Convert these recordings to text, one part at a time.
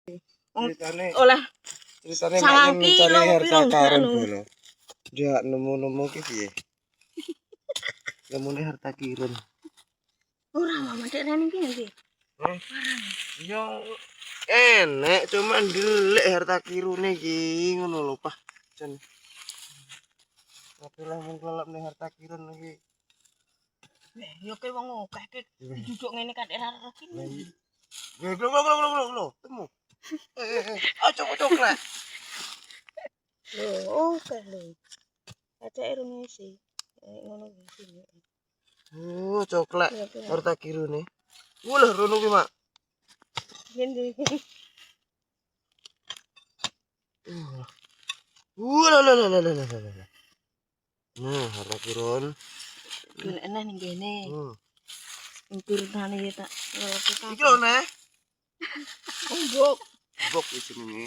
Ceritane oleh maknya mencari harta karun anu. dulu. Dia nemu-nemu ki piye? Nemune harta kirun. Ora mama dek rene iki nggih. Yo enek cuma ndelik harta kirune iki ngono lho, Pak. Jan. Tapi lah mung kelep harta kirun iki. Yo ke wong akeh ki duduk ngene kan era kene. Lho, temu. Aja coklat. Lho, oke lho. Acake rung isi. Ngono iki. Oh, coklat harta kirune. Wah, rono ki, Mak. Ngene. Lah. Nah, harta kirun. Golek neh ning kene. Turunane tak lakukan. Iki lho, Neh. Mbok. Bok iki jenenge.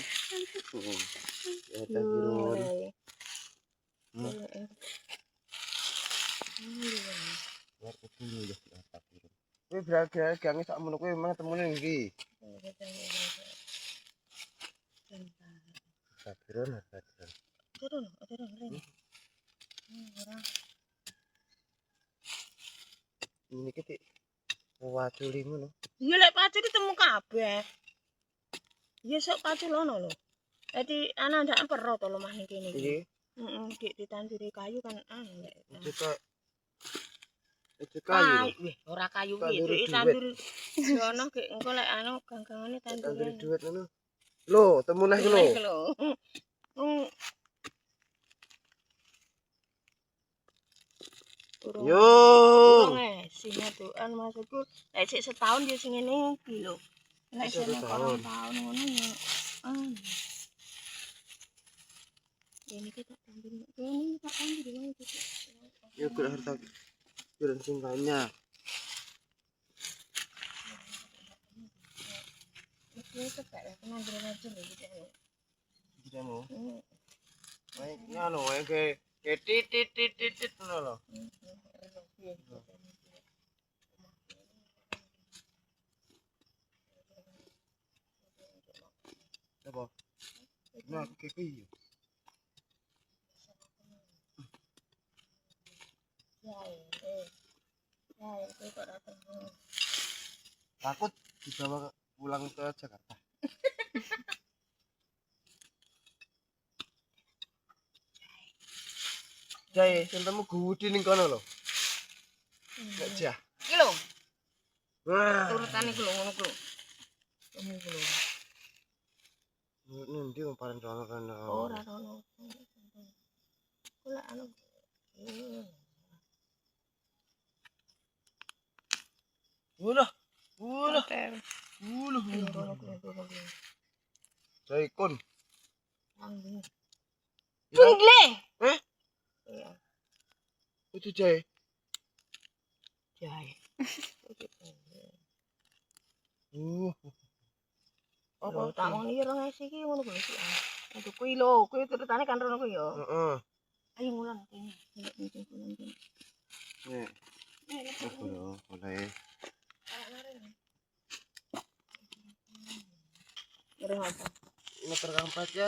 Harta kirun. Kuwi berarti gange sak mono kuwi memang temune iki. Sakiran. Turun. Ini iki waculi ngono. Iya lek pacu ditemu kabeh. Ya sok pacu lono lho. Dadi ana ndak perro to lemah ning kene iki. Heeh, dik ditanduri kayu kan lek. Itu kayu. Wih, ora kayu iki, dik tandur jono gek engko lek anu ganggangane tanduri duit ngono. Lho, temu neh ku lho. Yo. Sing doan maksudku lek sik setahun ya sing ngene iki lho. Lek sing tahun ngono ya. Ini kita tandur. Ini tak tandur di mana itu? Ya gula harta kirun sing banyak. Itu tak ya kena aja lho gitu. Gitu mau. Baik, ngono wae ke titit ngono lho. Apa? Nah, kiki. Takut dibawa pulang ke Jakarta. Jai, sentemu gudi ning kono lho. Nek jah. Iki lho. Wah, urutane ku lho ngono ku lho. Ngono ku lho. Nanti mau paling rono kan. Ora rono. Kula anu. Ulah. Jaikun. Jungle. Iya. Itu jai. Apa tak mau iki rong isi iki ngono kuwi sik. Untuk kuwi lho, kuwi ceritane kan rono kuwi ya. Heeh. Ayo ngulang kene. Nek. Boleh. Ngereng apa? Meter keempat ya.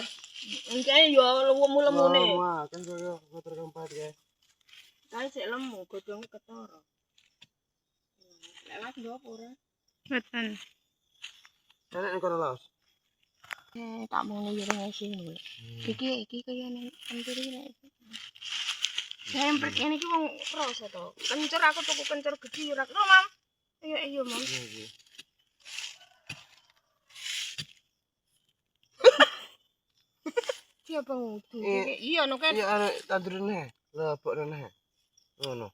Engke yo lemu-lemune. Wah, kan koyo meter keempat ya. Kae sik lemu, godhonge ketara. Lewat ndok ora? Mboten. Enak nek kono laos. Tak mau nih orang ngasih nih. Iki kaya nih kencur ini. Saya emprek ini ki wong rasa to. Kencur aku tuku kencur gede ora. Lho, Mam. Iya, Mam. Iya. Iya, Bang. Iya, no kan. Iya, ana tandurane. Lah, bokne. Ngono.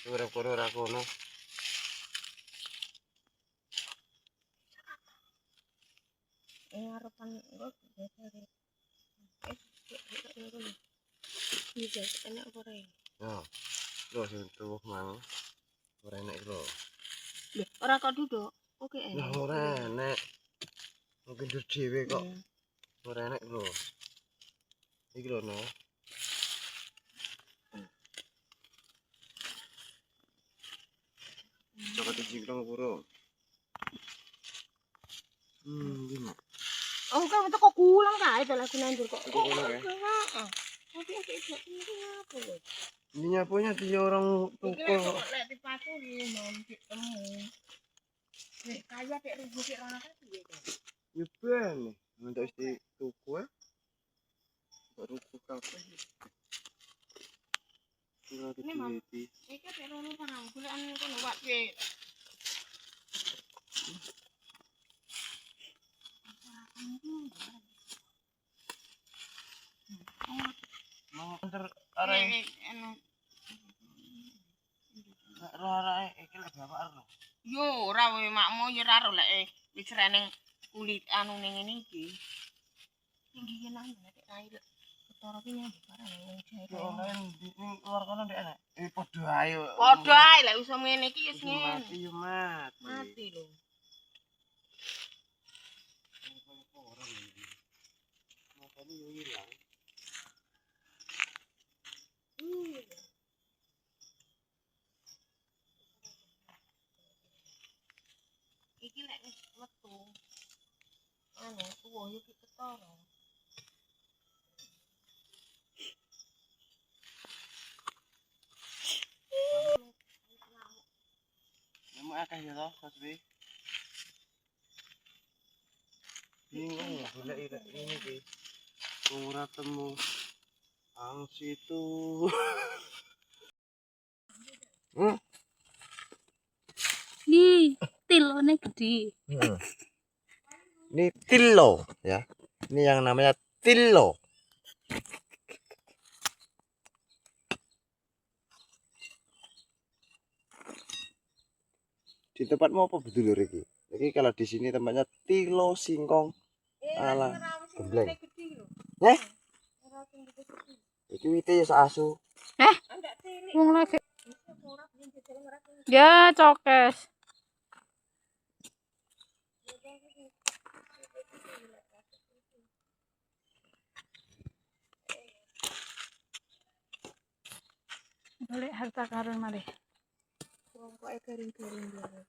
Ora kono ora kono. Harapan kok biasa. Iya, enak apa ora? Ya. Lho sing tuwuh mang. Ora enak lho. Lho, ora kok duduk. Oke, enak. Lah ora enak. Mungkin dhewe kok. Ora enak lho. Iki lho no. Coba dijingkrong puro. Gimana? Oh, kan kok kulang kae to lagu nandur kok. Kok kulang ya? Heeh. Tapi iki gak penting apa lho. Ini nyapunya dia orang Iki tukul kok kok. lek dipaturi nanti temu. Nek kaya tek rugi sik rono kan piye to? Ya ben. Untuk isti tuku ya. Baru buka apa sih? Sudah Ini, Mam. dicuiti. Iki tek rono kan golekan kono wak piye. Mau antar arek Anu roh arek iki lek bapak ro. yo ora we makmu yo ora ro lek wis reneng kulit anu ning ngene iki. Tinggi nang nek air ketara ki nyambi barang ning jahit. Yo online di ning luar kono ndek enak. Padha ae. Padha ae lek iso ngene iki wis ngene. Mati yo mati. Mati lho. Makanya yo hilang. Iki lek wis metu. Anu tuwa yo ki ketara. Nemu akeh ya toh, Saswi. Bingung golek irek ini ki. Ora temu. Ang situ. Ih, tilone gede. Ini tilo ya. Ini yang namanya tilo. Di tempatmu apa betul iki? Jadi kalau di sini tempatnya tilo singkong ala gembleng. Eh? Iki wite ya asu. Wong lagi. Ya, cokes. Balik harta karun mari. Pokoke kering-kering dhewe.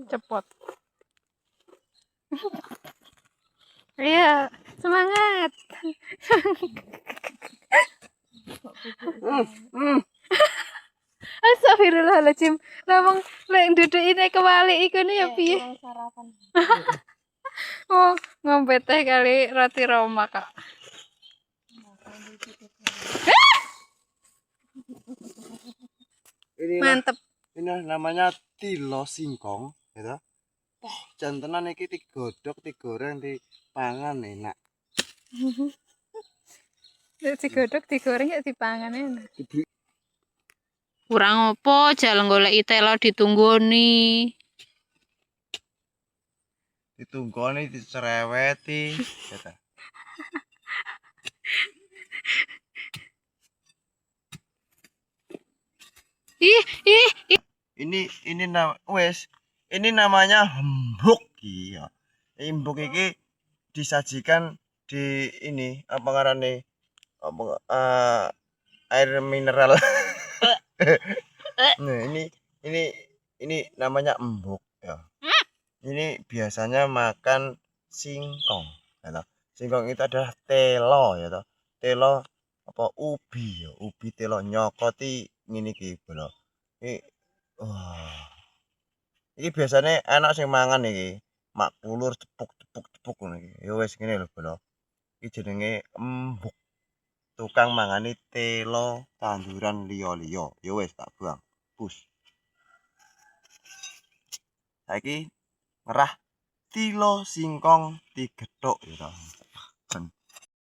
Cepot. Iya, semangat. Astagfirullahaladzim. Lamang lek duduk ini kebalik iku ya piye? Sarapan. Oh, ngombe teh kali roti Roma, Kak. Mantep. Ini namanya tilo singkong, gitu. Oh, jantenan iki digodhog, digoreng, dipangan enak. Lek digodhog digoreng ya dipangan enak. Diberi Kurang opo jalan golek telo ditunggoni. ditunggoni, dicereweti, gitu. Ih. Ini ini namanya hembuk iya. Hembuk iki disajikan di ini apa ngarane apa air mineral. Nah, ini namanya embuk ya. Ini biasanya makan singkong ya. Singkong itu adalah telo ya toh. Telo apa ubi ya, ubi telo nyokoti ngene iki lho. Wah. Iki biasanya anak sing mangan iki, mak pulur cepuk ngono iki. Ya wis ngene lho, Bro. Iki jenenge embuk. Tukang mangani telo tanduran liya-liya. Ya wis tak buang. Bus. Saiki ngerah tilo singkong digethuk ya.